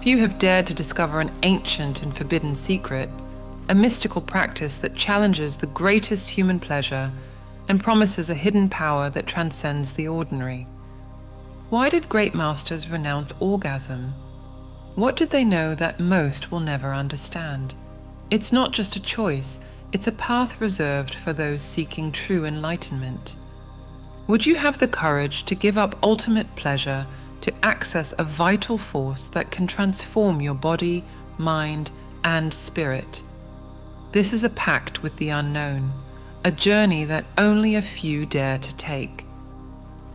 Few have dared to discover an ancient and forbidden secret, a mystical practice that challenges the greatest human pleasure and promises a hidden power that transcends the ordinary. Why did great masters renounce orgasm? What did they know that most will never understand? It's not just a choice, it's a path reserved for those seeking true enlightenment. Would you have the courage to give up ultimate pleasure to access a vital force that can transform your body, mind, and spirit? This is a pact with the unknown, a journey that only a few dare to take.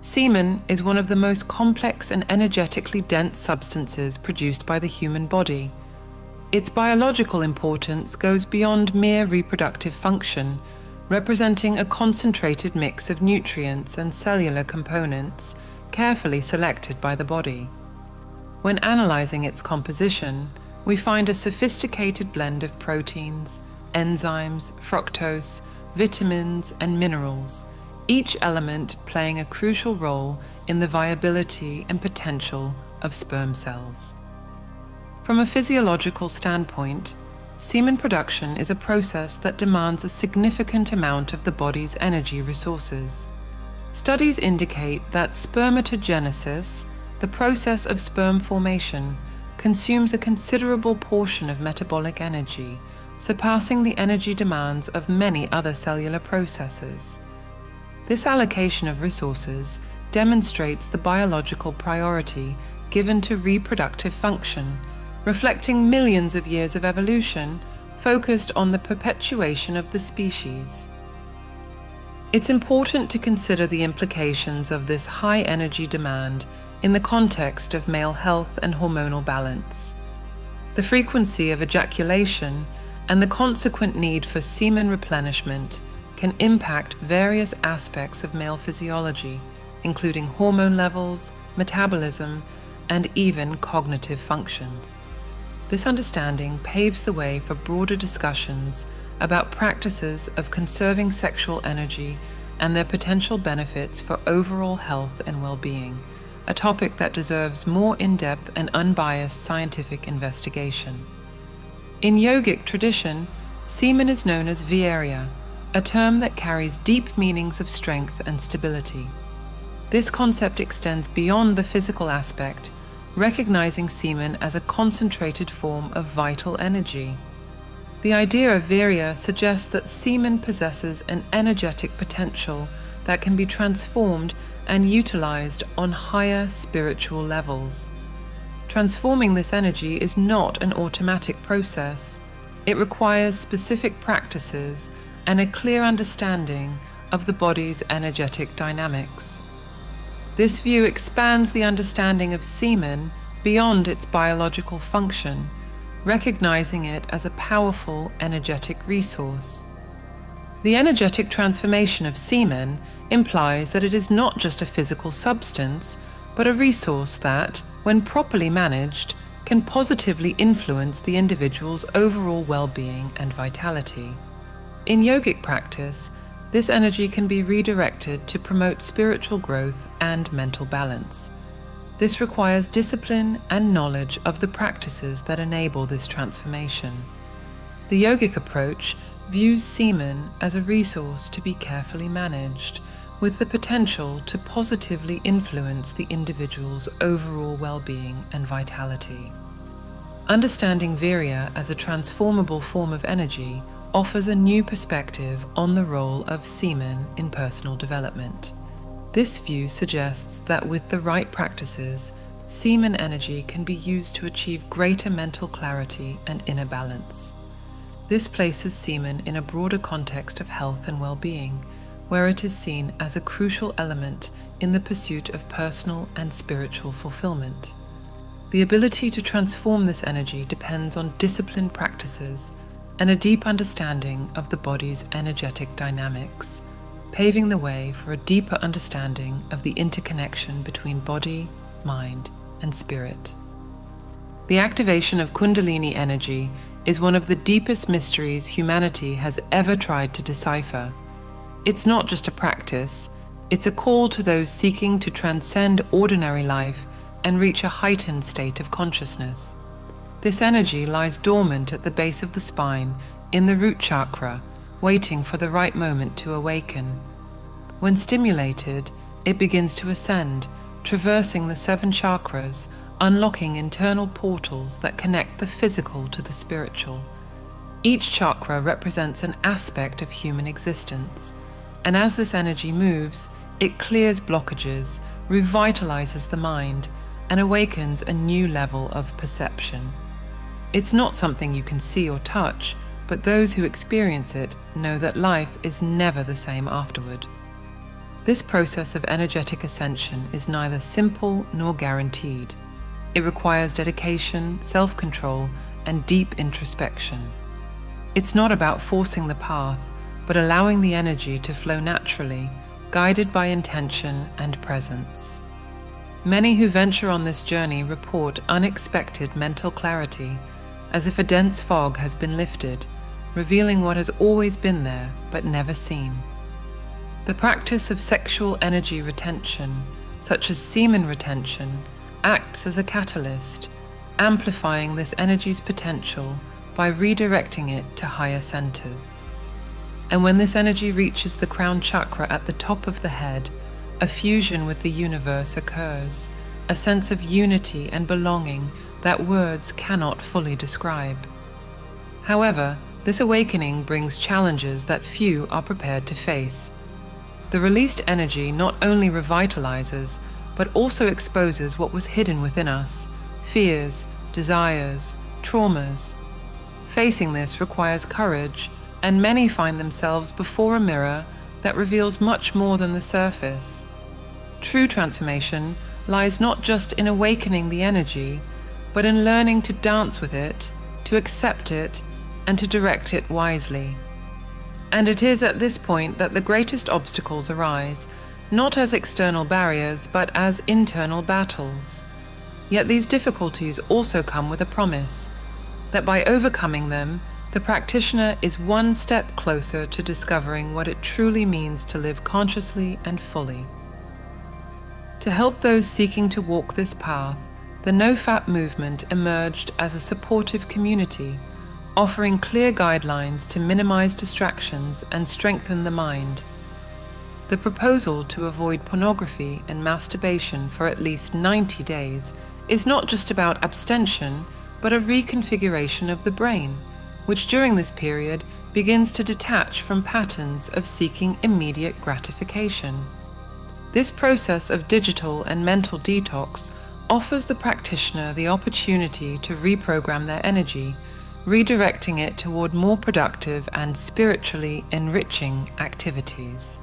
Semen is one of the most complex and energetically dense substances produced by the human body. Its biological importance goes beyond mere reproductive function, representing a concentrated mix of nutrients and cellular components carefully selected by the body. When analyzing its composition, we find a sophisticated blend of proteins, enzymes, fructose, vitamins, and minerals, each element playing a crucial role in the viability and potential of sperm cells. From a physiological standpoint, semen production is a process that demands a significant amount of the body's energy resources. Studies indicate that spermatogenesis, the process of sperm formation, consumes a considerable portion of metabolic energy, surpassing the energy demands of many other cellular processes. This allocation of resources demonstrates the biological priority given to reproductive function, reflecting millions of years of evolution focused on the perpetuation of the species. It's important to consider the implications of this high energy demand in the context of male health and hormonal balance. The frequency of ejaculation and the consequent need for semen replenishment can impact various aspects of male physiology, including hormone levels, metabolism, and even cognitive functions. This understanding paves the way for broader discussions about practices of conserving sexual energy and their potential benefits for overall health and well-being, a topic that deserves more in-depth and unbiased scientific investigation. In yogic tradition, semen is known as virya, a term that carries deep meanings of strength and stability. This concept extends beyond the physical aspect, recognizing semen as a concentrated form of vital energy. The idea of virya suggests that semen possesses an energetic potential that can be transformed and utilized on higher spiritual levels. Transforming this energy is not an automatic process. It requires specific practices and a clear understanding of the body's energetic dynamics. This view expands the understanding of semen beyond its biological function, recognizing it as a powerful energetic resource. The energetic transformation of semen implies that it is not just a physical substance, but a resource that, when properly managed, can positively influence the individual's overall well-being and vitality. In yogic practice, this energy can be redirected to promote spiritual growth and mental balance. This requires discipline and knowledge of the practices that enable this transformation. The yogic approach views semen as a resource to be carefully managed, with the potential to positively influence the individual's overall well-being and vitality. Understanding virya as a transformable form of energy offers a new perspective on the role of semen in personal development. This view suggests that with the right practices, semen energy can be used to achieve greater mental clarity and inner balance. This places semen in a broader context of health and well-being, where it is seen as a crucial element in the pursuit of personal and spiritual fulfillment. The ability to transform this energy depends on disciplined practices and a deep understanding of the body's energetic dynamics, paving the way for a deeper understanding of the interconnection between body, mind, and spirit. The activation of Kundalini energy is one of the deepest mysteries humanity has ever tried to decipher. It's not just a practice, it's a call to those seeking to transcend ordinary life and reach a heightened state of consciousness. This energy lies dormant at the base of the spine, in the root chakra, waiting for the right moment to awaken. When stimulated, it begins to ascend, traversing the 7 chakras, unlocking internal portals that connect the physical to the spiritual. Each chakra represents an aspect of human existence, and as this energy moves, it clears blockages, revitalizes the mind, and awakens a new level of perception. It's not something you can see or touch, but those who experience it know that life is never the same afterward. This process of energetic ascension is neither simple nor guaranteed. It requires dedication, self-control, and deep introspection. It's not about forcing the path, but allowing the energy to flow naturally, guided by intention and presence. Many who venture on this journey report unexpected mental clarity, as if a dense fog has been lifted, revealing what has always been there but never seen. The practice of sexual energy retention, such as semen retention, acts as a catalyst, amplifying this energy's potential by redirecting it to higher centers. And when this energy reaches the crown chakra at the top of the head, a fusion with the universe occurs, a sense of unity and belonging that words cannot fully describe. However, this awakening brings challenges that few are prepared to face. The released energy not only revitalizes, but also exposes what was hidden within us: fears, desires, traumas. Facing this requires courage, and many find themselves before a mirror that reveals much more than the surface. True transformation lies not just in awakening the energy, but in learning to dance with it, to accept it, and to direct it wisely. And it is at this point that the greatest obstacles arise, not as external barriers, but as internal battles. Yet these difficulties also come with a promise that by overcoming them, the practitioner is one step closer to discovering what it truly means to live consciously and fully. To help those seeking to walk this path, the No-Fap movement emerged as a supportive community, offering clear guidelines to minimize distractions and strengthen the mind. The proposal to avoid pornography and masturbation for at least 90 days is not just about abstention, but a reconfiguration of the brain, which during this period begins to detach from patterns of seeking immediate gratification. This process of digital and mental detox offers the practitioner the opportunity to reprogram their energy, redirecting it toward more productive and spiritually enriching activities.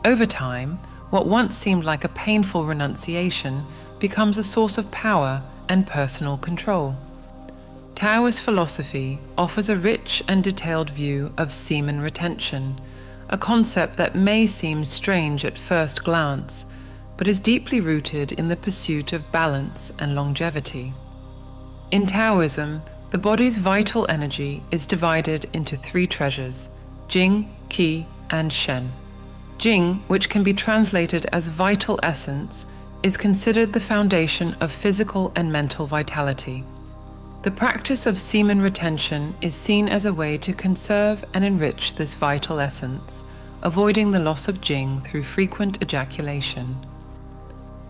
Over time, what once seemed like a painful renunciation becomes a source of power and personal control. Taoist philosophy offers a rich and detailed view of semen retention, a concept that may seem strange at first glance, but is deeply rooted in the pursuit of balance and longevity. In Taoism, the body's vital energy is divided into 3 treasures: Jing, Qi, and Shen. Jing, which can be translated as vital essence, is considered the foundation of physical and mental vitality. The practice of semen retention is seen as a way to conserve and enrich this vital essence, avoiding the loss of Jing through frequent ejaculation.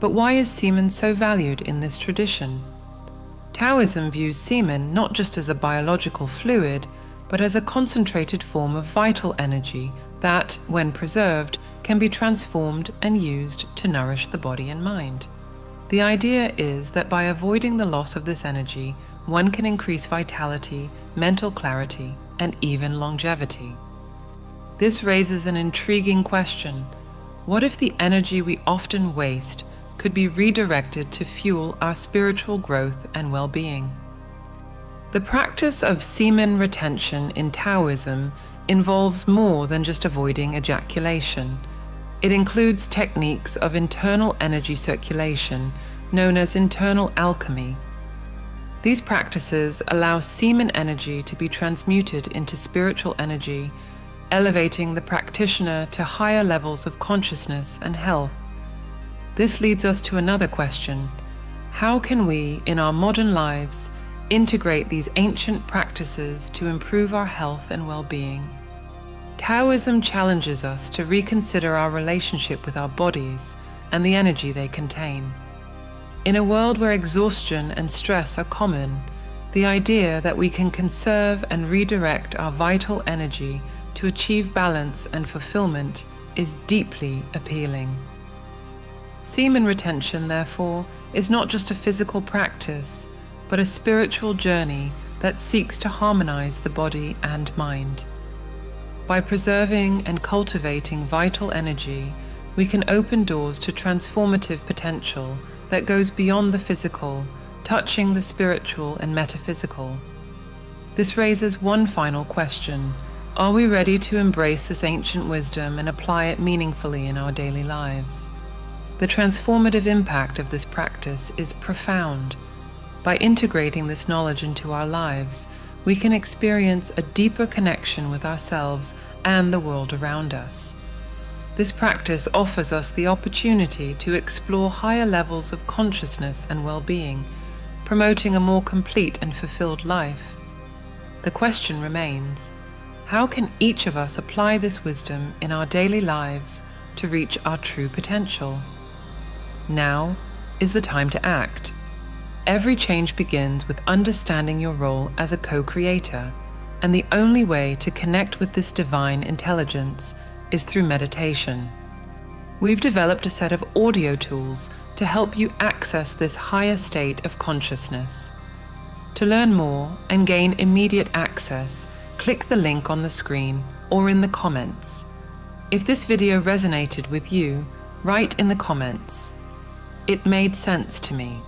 But why is semen so valued in this tradition? Taoism views semen not just as a biological fluid, but as a concentrated form of vital energy that, when preserved, can be transformed and used to nourish the body and mind. The idea is that by avoiding the loss of this energy, one can increase vitality, mental clarity, and even longevity. This raises an intriguing question. What if the energy we often waste could be redirected to fuel our spiritual growth and well-being? The practice of semen retention in Taoism involves more than just avoiding ejaculation. It includes techniques of internal energy circulation, known as internal alchemy. These practices allow semen energy to be transmuted into spiritual energy, elevating the practitioner to higher levels of consciousness and health. This leads us to another question. How can we, in our modern lives, integrate these ancient practices to improve our health and well-being. Taoism challenges us to reconsider our relationship with our bodies and the energy they contain. In a world where exhaustion and stress are common, the idea that we can conserve and redirect our vital energy to achieve balance and fulfillment is deeply appealing. Semen retention, therefore, is not just a physical practice, but a spiritual journey that seeks to harmonize the body and mind. By preserving and cultivating vital energy, we can open doors to transformative potential that goes beyond the physical, touching the spiritual and metaphysical. This raises one final question. Are we ready to embrace this ancient wisdom and apply it meaningfully in our daily lives? The transformative impact of this practice is profound. By integrating this knowledge into our lives, we can experience a deeper connection with ourselves and the world around us. This practice offers us the opportunity to explore higher levels of consciousness and well-being, promoting a more complete and fulfilled life. The question remains, how can each of us apply this wisdom in our daily lives to reach our true potential? Now is the time to act. Every change begins with understanding your role as a co-creator, and the only way to connect with this divine intelligence is through meditation. We've developed a set of audio tools to help you access this higher state of consciousness. To learn more and gain immediate access, click the link on the screen or in the comments. If this video resonated with you, write in the comments, "It made sense to me."